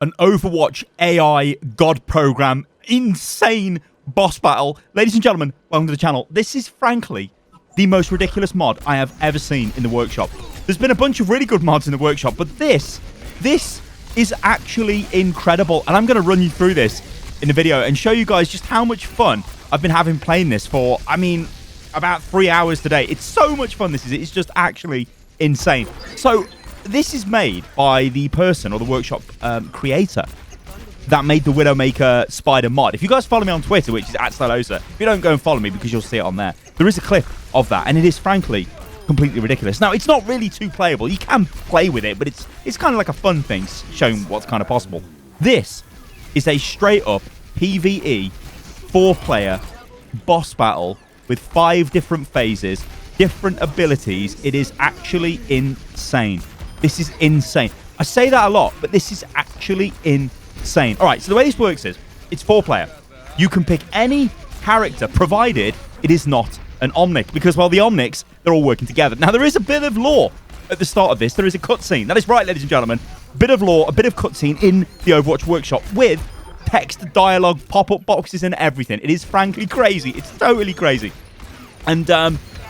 an Overwatch AI God program, insane boss battle. Ladies and gentlemen, welcome to the channel. This is frankly the most ridiculous mod I have ever seen in the workshop. There's been a bunch of really good mods in the workshop, but this is actually incredible. And I'm going to run you through this in the video and show you guys just how much fun I've been having playing this for, I mean, about 3 hours today. It's so much fun, this is. It's just actually insane. So this is made by the person or the workshop creator that made the Widowmaker Spider mod. If you guys follow me on Twitter, which is @Stylosa, if you don't, go and follow me because you'll see it on there. There is a clip of that, and it is frankly completely ridiculous. Now, it's not really too playable. You can play with it, but it's kind of like a fun thing, showing what's kind of possible. This is a straight-up PvE 4-player boss battle with 5 different phases, different abilities. It is actually insane. This is insane. I say that a lot, but this is actually insane. All right, so the way this works is it's 4-player. You can pick any character, provided it is not an Omnic, because, well, the Omnics, they're all working together. Now, there is a bit of lore at the start of this. There is a cutscene. That is right, ladies and gentlemen. A bit of lore, a bit of cutscene in the Overwatch workshop with text, dialogue, pop-up boxes, and everything. It is frankly crazy. It's totally crazy. And,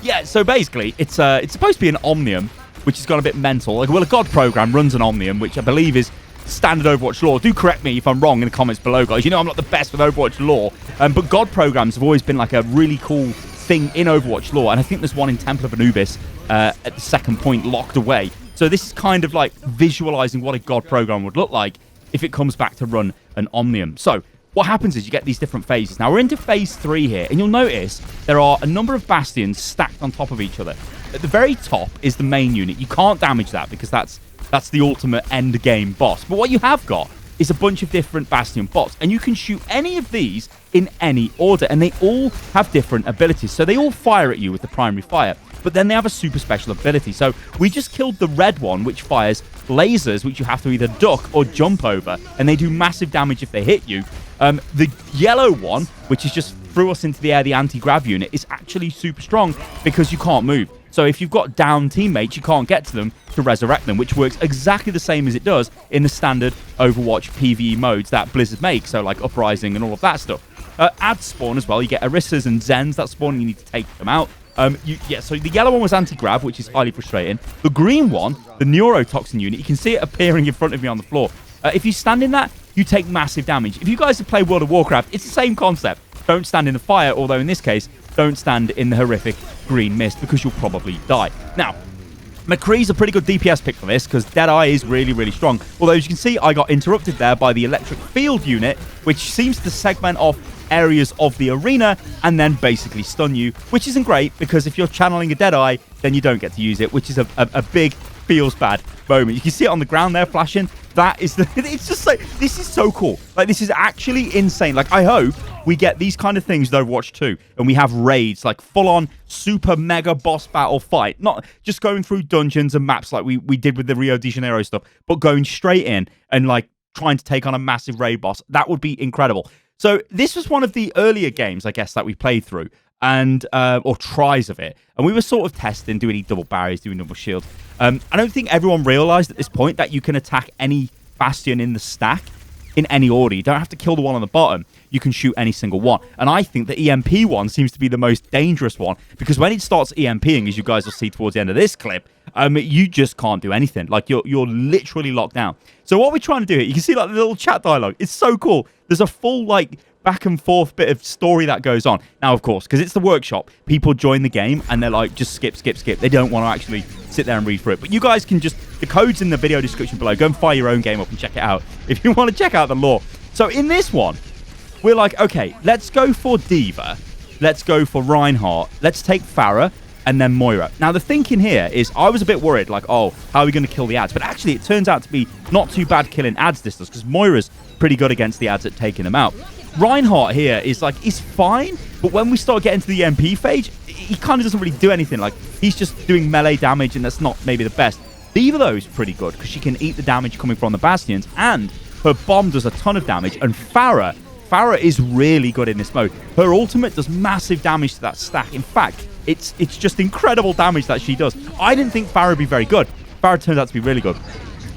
yeah, so basically, it's supposed to be an Omnium, which has gone a bit mental. Like, well, a God program runs an Omnium, which I believe is standard Overwatch lore. Do correct me if I'm wrong in the comments below, guys. You know I'm not the best with Overwatch lore, but God programs have always been like a really cool thing in Overwatch lore, and I think there's one in Temple of Anubis at the second point, locked away. So this is kind of like visualizing what a God program would look like if it comes back to run an Omnium. So what happens is you get these different phases. Now, we're into phase 3 here, and you'll notice there are a number of bastions stacked on top of each other. At the very top is the main unit. You can't damage that because that's the ultimate end game boss. But what you have got is a bunch of different bastion bots, and you can shoot any of these in any order, and they all have different abilities. So they all fire at you with the primary fire, but then they have a super special ability. So we just killed the red one, which fires lasers, which you have to either duck or jump over, and they do massive damage if they hit you. The yellow one, which is just threw us into the air, the anti-grav unit, is actually super strong because you can't move. So if you've got down teammates, you can't get to them to resurrect them, which works exactly the same as it does in the standard Overwatch PvE modes that Blizzard makes, so like Uprising and all of that stuff. Ads spawn as well. You get Orissas and Zens that spawn, and you need to take them out. Yeah, so the yellow one was anti-grav, which is highly frustrating. The green one, the neurotoxin unit, you can see it appearing in front of me on the floor. If you stand in that, you take massive damage. If you guys have played World of Warcraft, it's the same concept. Don't stand in the fire, although in this case, don't stand in the horrific green mist because you'll probably die. Now, McCree's a pretty good DPS pick for this because Deadeye is really, really strong. Although, as you can see, I got interrupted there by the electric field unit, which seems to segment off areas of the arena and then basically stun you, which isn't great because if you're channeling a Deadeye, then you don't get to use it, which is a big feels bad moment. You can see it on the ground there flashing. That is it's just like, this is so cool. Like, this is actually insane. Like, I hope we get these kind of things with Overwatch 2 and we have raids, like full-on super mega boss battle fight, not just going through dungeons and maps like we did with the Rio de Janeiro stuff, but going straight in and like trying to take on a massive raid boss. That would be incredible. So this was one of the earlier games, I guess, that we played through, and or tries of it, and we were sort of testing, doing double barriers, doing double shields. I don't think everyone realized at this point that you can attack any bastion in the stack in any order. You don't have to kill the one on the bottom. You can shoot any single one. And I think the EMP one seems to be the most dangerous one, because when it starts EMPing, as you guys will see towards the end of this clip, you just can't do anything. Like, you're literally locked down. So what we're trying to do here, you can see like the little chat dialogue. It's so cool. There's a full like back and forth bit of story that goes on. Now, of course, because it's the workshop, people join the game and they're like, just skip. They don't want to actually sit there and read through it. But you guys can just, the code's in the video description below. Go and fire your own game up and check it out if you want to check out the lore. So in this one, we're like, okay, let's go for D.Va. Let's go for Reinhardt. Let's take Farah and then Moira. Now, the thinking here is I was a bit worried, like, oh, how are we going to kill the ads? But actually, it turns out to be not too bad killing ads this does, because Moira's pretty good against the ads at taking them out. Reinhardt here is like, he's fine, but when we start getting to the MP phase, he kind of doesn't really do anything. Like, he's just doing melee damage, and that's not maybe the best. D.Va, though, is pretty good because she can eat the damage coming from the bastions, and her bomb does a ton of damage. And Farah is really good in this mode. Her ultimate does massive damage to that stack. In fact, it's just incredible damage that she does. I didn't think Farah would be very good. Farah turns out to be really good.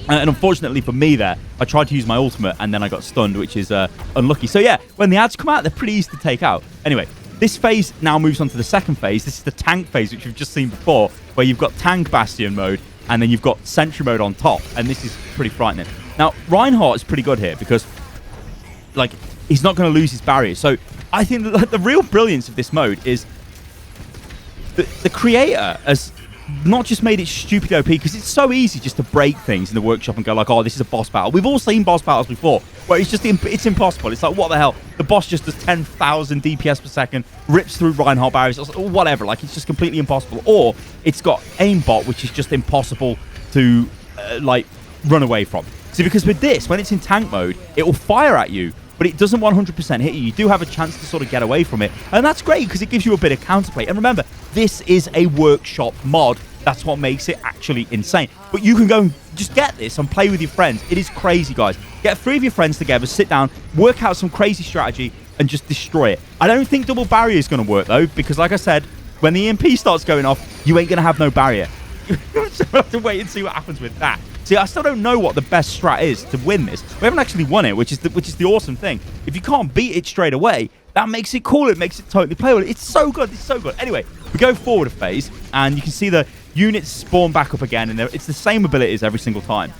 And unfortunately for me there, I tried to use my ultimate and then I got stunned, which is unlucky. So yeah, when the ads come out, they're pretty easy to take out. Anyway, this phase now moves on to the second phase. This is the tank phase, which we've just seen before, where you've got tank bastion mode and then you've got sentry mode on top. And this is pretty frightening. Now, Reinhardt is pretty good here because, like, he's not going to lose his barrier. So I think that the real brilliance of this mode is the creator has not just made it stupid OP, because it's so easy just to break things in the workshop and go like, oh, this is a boss battle. We've all seen boss battles before where it's just it's impossible. It's like, what the hell? The boss just does 10,000 DPS per second, rips through Reinhardt barriers, or whatever. Like, it's just completely impossible. Or it's got aimbot, which is just impossible to like run away from. See, because with this, when it's in tank mode, it will fire at you, but it doesn't 100% hit you. You do have a chance to sort of get away from it. And that's great because it gives you a bit of counterplay. And remember, this is a workshop mod. That's what makes it actually insane. But you can go and just get this and play with your friends. It is crazy, guys. Get 3 of your friends together, sit down, work out some crazy strategy, and just destroy it. I don't think double barrier is going to work, though, because like I said, when the EMP starts going off, you ain't going to have no barrier. So we'll have to wait and see what happens with that. See, I still don't know what the best strat is to win this. We haven't actually won it, which is the awesome thing. If you can't beat it straight away, that makes it cool. It makes it totally playable. It's so good. It's so good. Anyway, we go forward a phase, and you can see the units spawn back up again, and it's the same abilities every single time.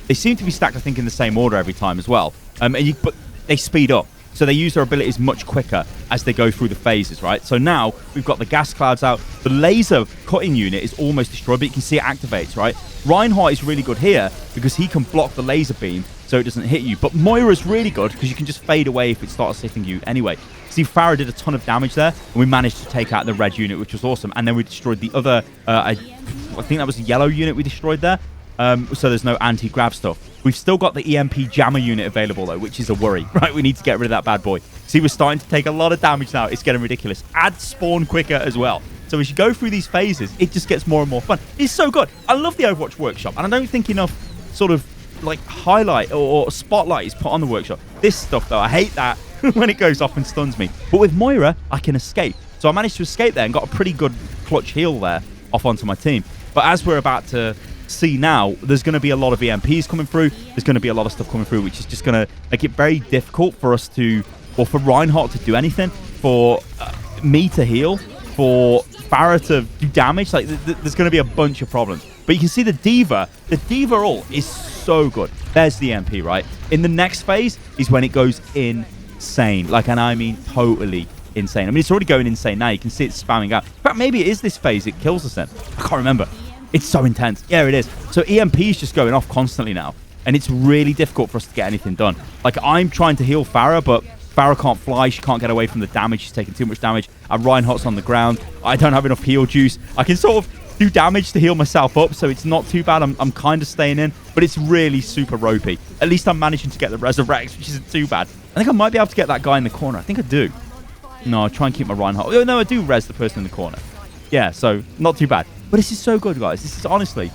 They seem to be stacked, I think, in the same order every time as well. But they speed up. So they use their abilities much quicker as they go through the phases, right? So now we've got the gas clouds out. The laser cutting unit is almost destroyed, but you can see it activates, right? Reinhardt is really good here because he can block the laser beam so it doesn't hit you. But Moira's really good because you can just fade away if it starts hitting you anyway. See, Farah did a ton of damage there, and we managed to take out the red unit, which was awesome. And then we destroyed the other, I think that was the yellow unit we destroyed there. So there's no anti-grav stuff. We've still got the EMP jammer unit available, though, which is a worry, right? We need to get rid of that bad boy. See, we're starting to take a lot of damage now. It's getting ridiculous. Ads spawn quicker as well. So as you go through these phases, it just gets more and more fun. It's so good. I love the Overwatch Workshop, and I don't think enough sort of like highlight or spotlight is put on the workshop. This stuff, though, I hate that when it goes off and stuns me. But with Moira, I can escape. So I managed to escape there and got a pretty good clutch heal there off onto my team. But as we're about to see now, there's going to be a lot of EMPs coming through. There's going to be a lot of stuff coming through, which is just going to make it very difficult for us to, or for Reinhardt to do anything, for me to heal, for Farah to do damage. Like, there's going to be a bunch of problems. But you can see the D.Va ult is so good. There's the EMP, right? In the next phase is when it goes insane. Like, and I mean totally insane. I mean, it's already going insane now. You can see it spamming out. In fact, maybe it is this phase it kills us then. I can't remember. It's so intense. Yeah, it is. So EMP is just going off constantly now. And it's really difficult for us to get anything done. Like, I'm trying to heal Farah, but Farah can't fly. She can't get away from the damage. She's taking too much damage. And Reinhardt's on the ground. I don't have enough heal juice. I can sort of do damage to heal myself up, so it's not too bad. I'm kind of staying in, but it's really super ropey. At least I'm managing to get the Resurrect, which isn't too bad. I think I might be able to get that guy in the corner. I think I do. No, I'll try and keep my Reinhardt. Oh, no, I do res the person in the corner. Yeah, so not too bad. But this is so good, guys. This is honestly,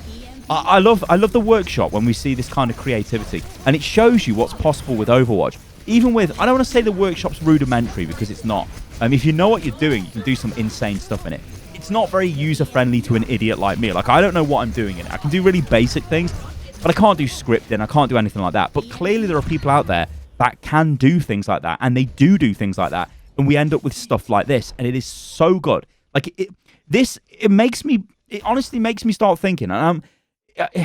I love the workshop when we see this kind of creativity, and it shows you what's possible with Overwatch. Even with, I don't want to say the workshop's rudimentary, because it's not. If you know what you're doing, you can do some insane stuff in it. It's not very user-friendly to an idiot like me. Like, I don't know what I'm doing in it. I can do really basic things, but I can't do scripting. I can't do anything like that. But clearly there are people out there that can do things like that, and they do things like that, and we end up with stuff like this, and it is so good. Like, it honestly makes me start thinking.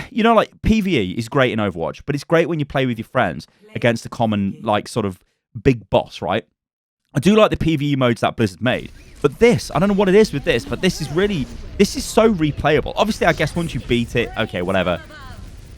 You know, like, PvE is great in Overwatch, but it's great when you play with your friends against a common, like, sort of big boss, right? I do like the PvE modes that Blizzard made, but this, I don't know what it is with this, but this is so replayable. Obviously, I guess once you beat it, okay, whatever.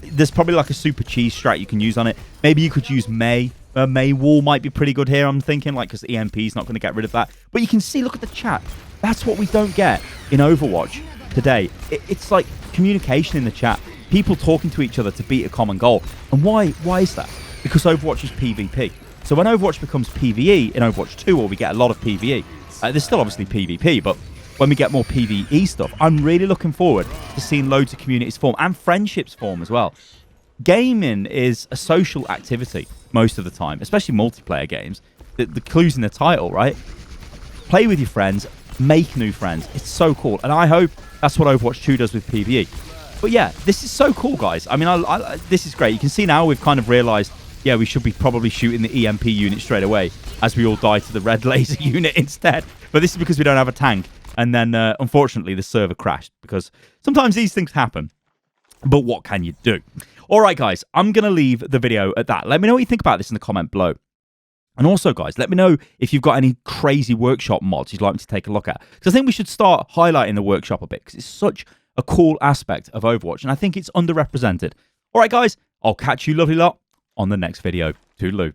There's probably like a super cheese strat you can use on it. Maybe you could use May. May wall might be pretty good here, I'm thinking, like, because the EMP is not going to get rid of that. But you can see, look at the chat. That's what we don't get in Overwatch today. It's like communication in the chat. People talking to each other to beat a common goal. And why is that? Because Overwatch is PvP. So when Overwatch becomes PvE in Overwatch 2, or we get a lot of PvE, there's still obviously PvP, but when we get more PvE stuff, I'm really looking forward to seeing loads of communities form and friendships form as well. Gaming is a social activity most of the time, especially multiplayer games. The clue's in the title, right? Play with your friends, make new friends. It's so cool. And I hope that's what Overwatch 2 does with PvE. But yeah, this is so cool, guys. I mean, this is great. You can see now we've kind of realized, yeah, we should be probably shooting the EMP unit straight away as we all die to the red laser unit instead. But this is because we don't have a tank. And then, unfortunately, the server crashed because sometimes these things happen. But what can you do? All right, guys, I'm going to leave the video at that. Let me know what you think about this in the comment below. And also, guys, let me know if you've got any crazy workshop mods you'd like me to take a look at. Because I think we should start highlighting the workshop a bit because it's such a cool aspect of Overwatch. And I think it's underrepresented. All right, guys, I'll catch you lovely lot on the next video. Toodaloo.